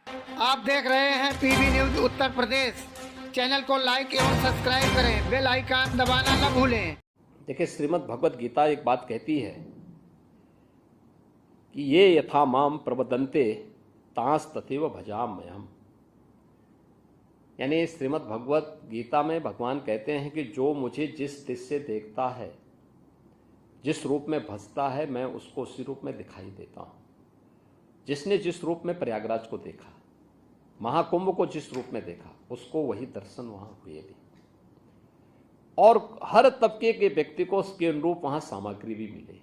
आप देख रहे हैं PB news Uttar Pradesh. Channel को लाइक एवं सब्सक्राइब करें, बेल आइकन दबाना न भूलें। देखिए, श्रीमद् भगवत गीता एक बात कहती है कि ये यथा माम प्रबदन्ते तांस तथैव भजाम्यहम्। यानी श्रीमद् भगवत गीता में भगवान कहते हैं कि जो मुझे जिस दृष्टि से देखता है, जिस रूप में भजता है, मैं उसको उसी रूप में दिखाई देता हूँ। जिसने जिस रूप में प्रयागराज को देखा, महाकुंभ को जिस रूप में देखा, उसको वही दर्शन वहां हुए भी, और हर तबके के व्यक्ति को उसके अनुरूप वहां सामग्री भी मिले।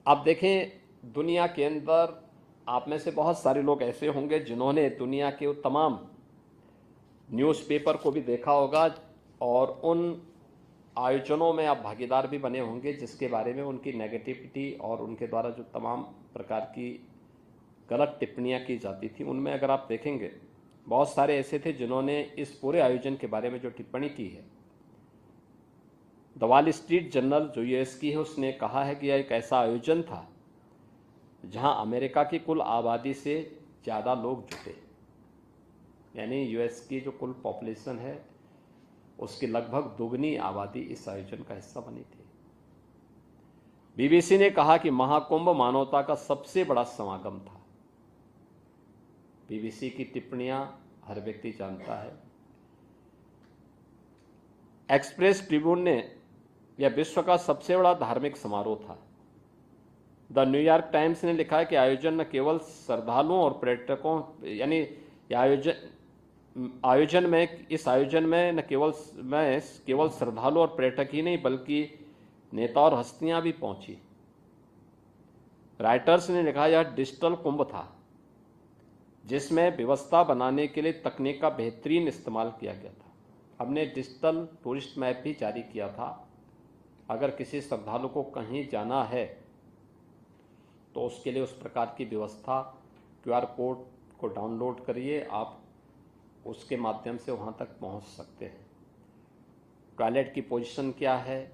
आप देखें, दुनिया के अंदर आप में से बहुत सारे लोग ऐसे होंगे जिन्होंने दुनिया के तमाम न्यूज़पेपर को भी देखा होगा, और उन आयोजनों में आप भागीदार भी बने होंगे जिसके बारे में उनकी नेगेटिविटी और उनके द्वारा जो तमाम प्रकार की गलत टिप्पणियां की जाती थी, उनमें अगर आप देखेंगे बहुत सारे ऐसे थे जिन्होंने इस पूरे आयोजन के बारे में जो टिप्पणी की है। द वॉल स्ट्रीट जर्नल जो यूएस की है, उसने कहा है कि यह एक ऐसा आयोजन था जहां अमेरिका की कुल आबादी से ज़्यादा लोग जुटे। यानी यूएस की जो कुल पॉपुलेशन है उसकी लगभग दोगुनी आबादी इस आयोजन का हिस्सा बनी थी। बीबीसी ने कहा कि महाकुंभ मानवता का सबसे बड़ा समागम था। बीबीसी की टिप्पणियां हर व्यक्ति जानता है। एक्सप्रेस ट्रिब्यून ने यह विश्व का सबसे बड़ा धार्मिक समारोह था। द न्यूयॉर्क टाइम्स ने लिखा है कि आयोजन न केवल श्रद्धालुओं और पर्यटकों, यानी इस आयोजन में न केवल श्रद्धालु और पर्यटक ही नहीं बल्कि नेता और हस्तियां भी पहुंची। राइटर्स ने लिखा यह डिजिटल कुंभ था जिसमें व्यवस्था बनाने के लिए तकनीक का बेहतरीन इस्तेमाल किया गया था। हमने डिजिटल टूरिस्ट मैप भी जारी किया था। अगर किसी श्रद्धालु को कहीं जाना है तो उसके लिए उस प्रकार की व्यवस्था, क्यूआर कोड को डाउनलोड करिए, आप उसके माध्यम से वहाँ तक पहुँच सकते हैं। टॉयलेट की पोजीशन क्या है,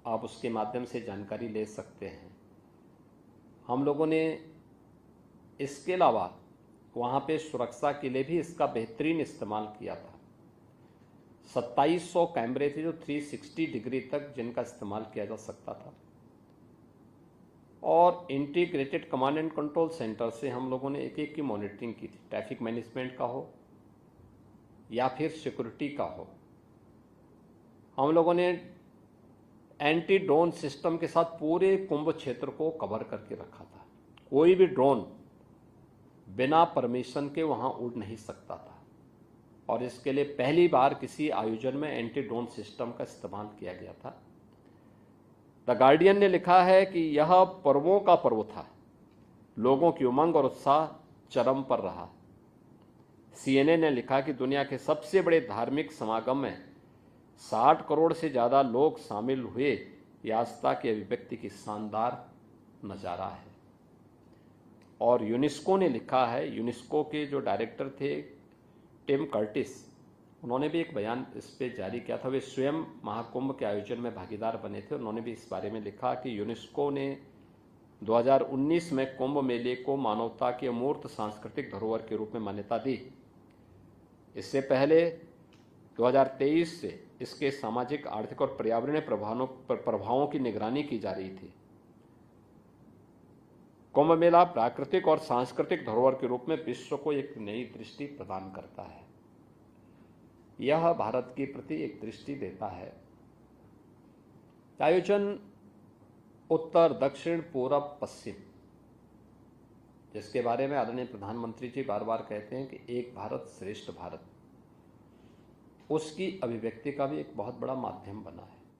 आप उसके माध्यम से जानकारी ले सकते हैं। हम लोगों ने इसके अलावा वहाँ पे सुरक्षा के लिए भी इसका बेहतरीन इस्तेमाल किया था। 2700 कैमरे थे जो 360 डिग्री तक जिनका इस्तेमाल किया जा सकता था, और integrated command and control centre से हम लोगों ने एक एक की मॉनिटरिंग की थी। ट्रैफिक मैनेजमेंट का हो या फिर सिक्योरिटी का हो। हम लोगों ने एंटी ड्रोन सिस्टम के साथ पूरे कुंभ क्षेत्र को कवर करके रखा था। कोई भी ड्रोन बिना परमिशन के वहां उड़ नहीं सकता था, और इसके लिए पहली बार किसी आयोजन में एंटी ड्रोन सिस्टम का इस्तेमाल किया गया था। द गार्डियन ने लिखा है कि यह पर्वों का पर्व था, लोगों की उमंग और उत्साह चरम पर रहा। सीएनएन ने लिखा कि दुनिया के सबसे बड़े धार्मिक समागम में 60 करोड़ से ज़्यादा लोग शामिल हुए। यह आस्था की अभिव्यक्ति की शानदार नज़ारा है। और यूनेस्को ने लिखा है, यूनेस्को के जो डायरेक्टर थे टिम कर्टिस, उन्होंने भी एक बयान इस पर जारी किया था। वे स्वयं महाकुंभ के आयोजन में भागीदार बने थे। उन्होंने भी इस बारे में लिखा कि यूनेस्को ने 2019 में कुंभ मेले को मानवता की अमूर्त सांस्कृतिक धरोहर के रूप में मान्यता दी। इससे पहले 2023 से इसके सामाजिक, आर्थिक और पर्यावरणीय प्रभावों की निगरानी की जा रही थी। कुंभ मेला प्राकृतिक और सांस्कृतिक धरोहर के रूप में विश्व को एक नई दृष्टि प्रदान करता है। यह भारत के प्रति एक दृष्टि देता है। आयोजन उत्तर, दक्षिण, पूरब, पश्चिम, जिसके बारे में आदरणीय प्रधानमंत्री जी बार बार कहते हैं कि एक भारत श्रेष्ठ भारत, उसकी अभिव्यक्ति का भी एक बहुत बड़ा माध्यम बना है।